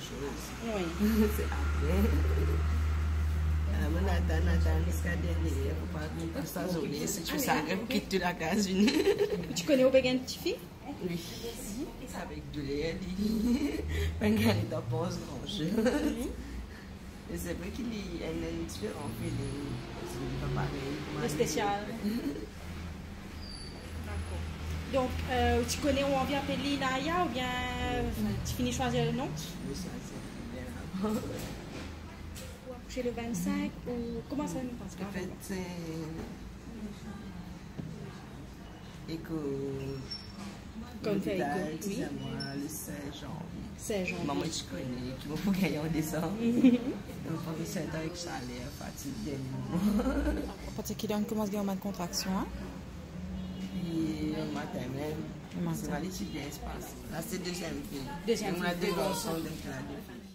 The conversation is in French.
chose. Oui. C'est après. Nathan, jusqu'à dernier, faut pas s'azoler. Si tu fais ça, quitte la case. Tu connais au Béguin petit fille? Oui. Avec du lait, pas gagner ta pause grand-chose. Mais c'est vrai qu'il y a une différence feeling. C'est pas pareil. Le spécial. Donc, tu connais où on vient appeler Naya ou bien tu finis de choisir le nom? Je choisis bien avant. Ou accoucher le 25 ou comment ça se passe? En fait, c'est. Comme fait oui. Moi, le 16 janvier. 16 janvier. Maman, je connais, qui m'a fait gagner en décembre. Donc, pendant 7 ans avec chaleur, fatigue. Parce qu'il a commencé à avoir une contraction. Hein? Et le matin même, c'est pas les filles bien espace. Là, c'est deuxième fille. Deuxième on a fille. deux garçons, donc il y a deux filles.